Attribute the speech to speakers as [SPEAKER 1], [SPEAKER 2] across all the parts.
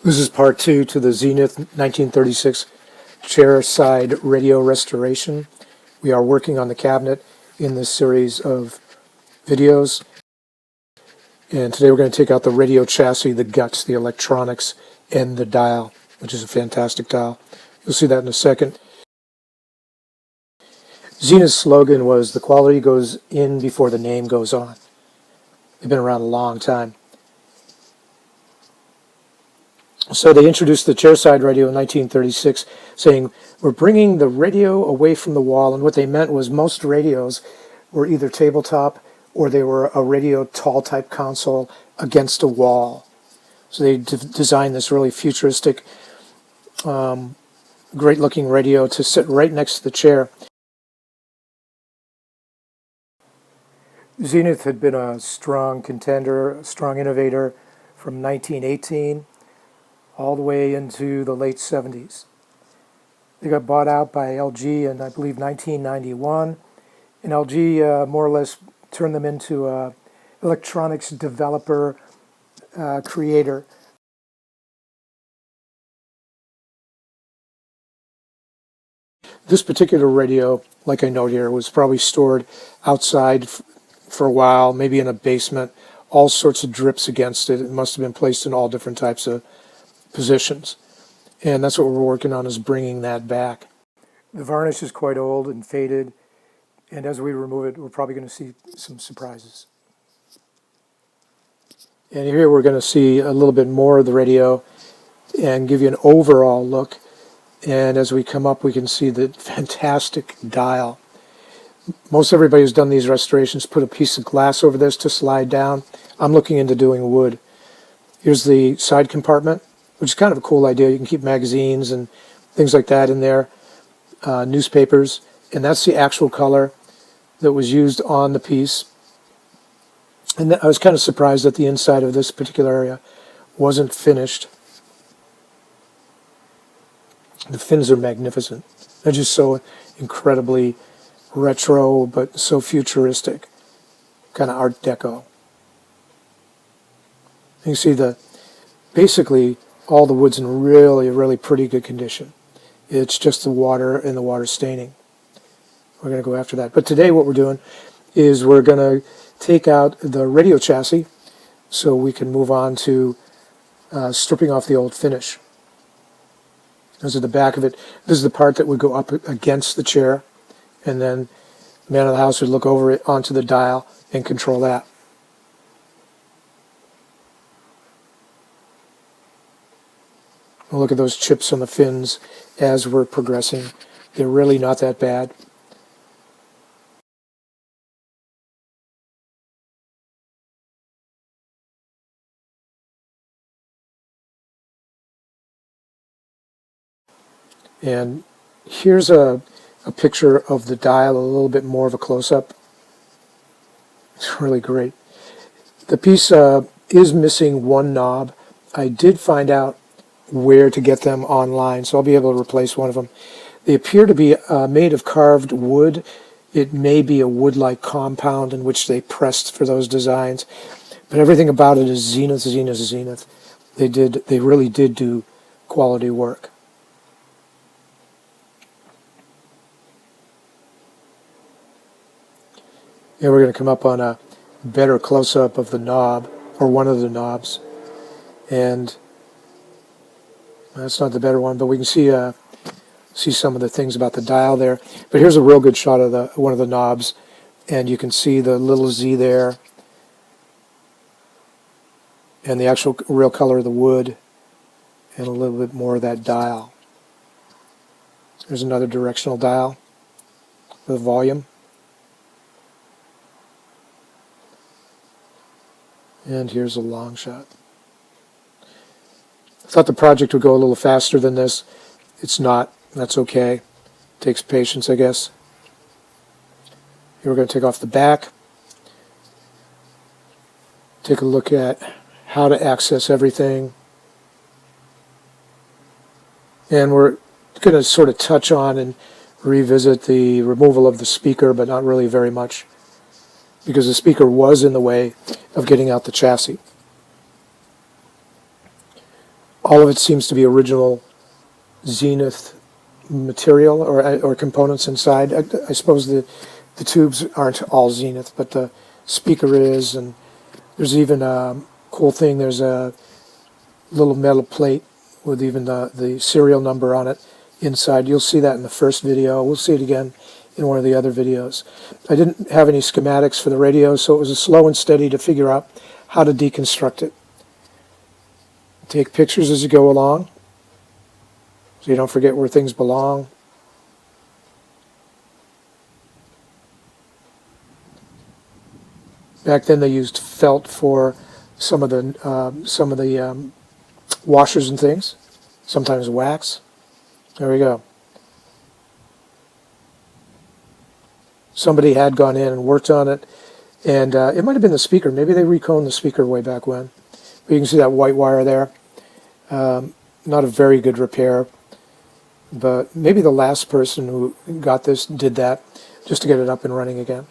[SPEAKER 1] This is part two to the Zenith 1936 Chairside Radio restoration. We are working on the cabinet in this series of videos. And today we're going to take out the radio chassis, the guts, the electronics, and the dial, which is a fantastic dial. You'll see that in a second. Zenith's slogan was, "The quality goes in before the name goes on." They've been around a long time. So they introduced the Chairside Radio in 1936, saying, "We're bringing the radio away from the wall." And what they meant was most radios were either tabletop or they were a radio tall type console against a wall. So they designed this really futuristic, great looking radio to sit right next to the chair. Zenith had been a strong contender, a strong innovator from 1918 all the way into the late 70s. They got bought out by LG in, I believe, 1991, and LG more or less turned them into an electronics developer, creator. This particular radio, like I note here, was probably stored outside for a while, maybe in a basement, all sorts of drips against it. It must have been placed in all different types of positions. And that's what we're working on, is bringing that back. The varnish is quite old and faded, and as we remove it, we're probably going to see some surprises. And here we're going to see a little bit more of the radio and give you an overall look. And as we come up, we can see the fantastic dial. Most everybody who's done these restorations put a piece of glass over this to slide down. I'm looking into doing wood. Here's the side compartment, which is kind of a cool idea. You can keep magazines and things like that in there, newspapers, and that's the actual color that was used on the piece. And I was kind of surprised that the inside of this particular area wasn't finished. The fins are magnificent. They're just so incredibly retro, but so futuristic, kind of Art Deco. You can see basically all the wood's in really pretty good condition. It's just the water and the water staining. We're going to go after that. But today what we're doing is we're going to take out the radio chassis so we can move on to stripping off the old finish. This is the back of it. This is the part that would go up against the chair, and then the man of the house would look over it onto the dial and control that. We'll look at those chips on the fins as we're progressing. They're really not that bad. And here's a picture of the dial, a little bit more of a close-up. It's really great. The piece is missing one knob. I did find out where to get them online, so I'll be able to replace one of them. They appear to be made of carved wood. It may be a wood-like compound in which they pressed for those designs, but everything about it is Zenith, Zenith, Zenith. They really did do quality work. And we're going to come up on a better close-up of the knob, or one of the knobs. And that's not the better one, but we can see some of the things about the dial there. But here's a real good shot of one of the knobs, and you can see the little Z there, and the actual real color of the wood, and a little bit more of that dial. There's another directional dial with volume. And here's a long shot. I thought the project would go a little faster than this. It's not. That's okay. It takes patience, I guess. Here we're going to take off the back. Take a look at how to access everything. And we're going to sort of touch on and revisit the removal of the speaker, but not really very much, because the speaker was in the way of getting out the chassis. All of it seems to be original Zenith material or components inside. I suppose the tubes aren't all Zenith, but the speaker is, and there's even a cool thing. There's a little metal plate with even the serial number on it inside. You'll see that in the first video. We'll see it again in one of the other videos. I didn't have any schematics for the radio, so it was a slow and steady to figure out how to deconstruct it. Take pictures as you go along, so you don't forget where things belong. Back then they used felt for some of the washers and things, sometimes wax. There we go. Somebody had gone in and worked on it, and it might have been the speaker. Maybe they reconed the speaker way back when. But you can see that white wire there. Not a very good repair, but maybe the last person who got this did that just to get it up and running again.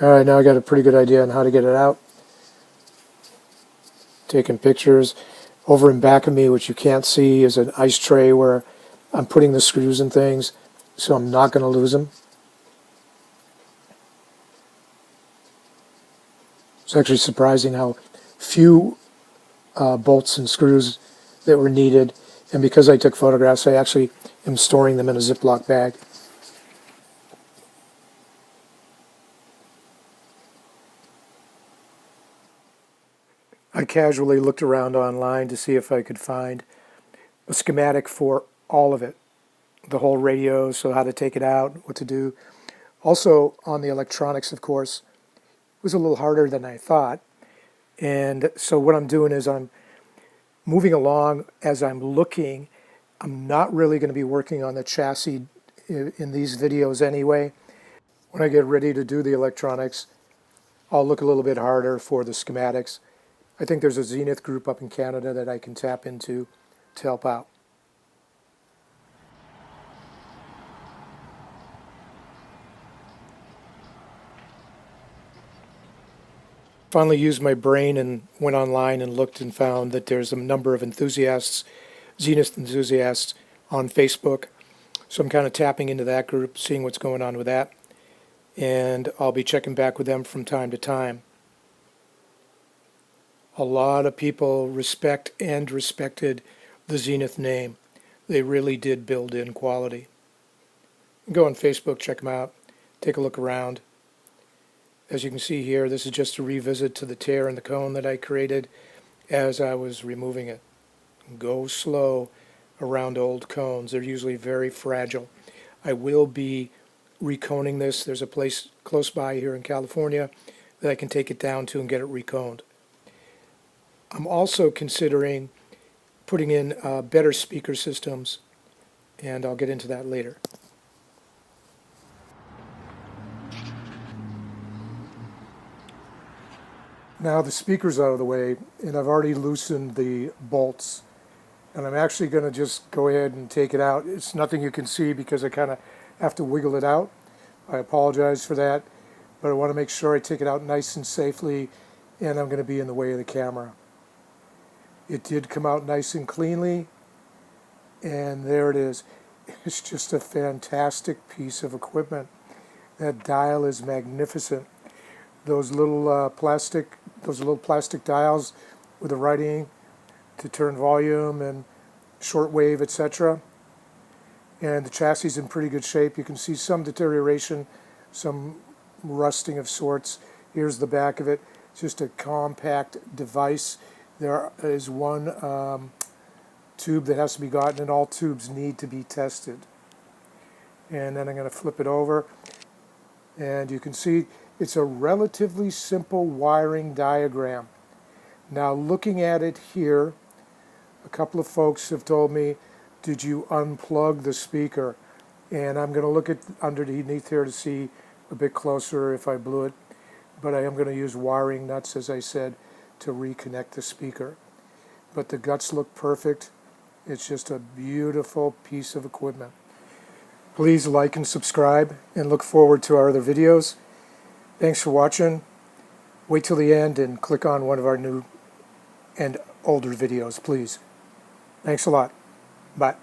[SPEAKER 1] All right, now I got a pretty good idea on how to get it out. Taking pictures. Over in back of me, which you can't see, is an ice tray where I'm putting the screws and things, so I'm not going to lose them. It's actually surprising how few bolts and screws that were needed, and because I took photographs, I actually am storing them in a Ziploc bag. I casually looked around online to see if I could find a schematic for all of it, the whole radio, so how to take it out, what to do. Also on the electronics, of course, it was a little harder than I thought. And so what I'm doing is I'm moving along as I'm looking. I'm not really going to be working on the chassis in these videos anyway. When I get ready to do the electronics, I'll look a little bit harder for the schematics. I think there's a Zenith group up in Canada that I can tap into to help out. Finally used my brain and went online and looked and found that there's a number of enthusiasts, Zenith enthusiasts, on Facebook. So I'm kind of tapping into that group, seeing what's going on with that. And I'll be checking back with them from time to time. A lot of people respect and respected the Zenith name. They really did build in quality. Go on Facebook, check them out, take a look around. As you can see here, this is just a revisit to the tear in the cone that I created as I was removing it. Go slow around old cones. They're usually very fragile. I will be reconing this. There's a place close by here in California that I can take it down to and get it reconed. I'm also considering putting in better speaker systems, and I'll get into that later. Now the speaker's out of the way, and I've already loosened the bolts, and I'm actually going to just go ahead and take it out. It's nothing you can see because I kind of have to wiggle it out. I apologize for that, but I want to make sure I take it out nice and safely, and I'm going to be in the way of the camera. It did come out nice and cleanly, and there it is. It's just a fantastic piece of equipment. That dial is magnificent. Those little plastic dials with the writing to turn volume and shortwave, etc. And the chassis is in pretty good shape. You can see some deterioration, some rusting of sorts. Here's the back of it. It's just a compact device. There is one tube that has to be gotten, and all tubes need to be tested. And then I'm going to flip it over, and you can see it's a relatively simple wiring diagram. Now looking at it here, a couple of folks have told me, did you unplug the speaker? And I'm going to look at underneath here to see a bit closer if I blew it, but I am going to use wiring nuts, as I said, to reconnect the speaker. But the guts look perfect. It's just a beautiful piece of equipment. Please like and subscribe and look forward to our other videos. Thanks for watching. Wait till the end and click on one of our new and older videos, please. Thanks a lot. Bye.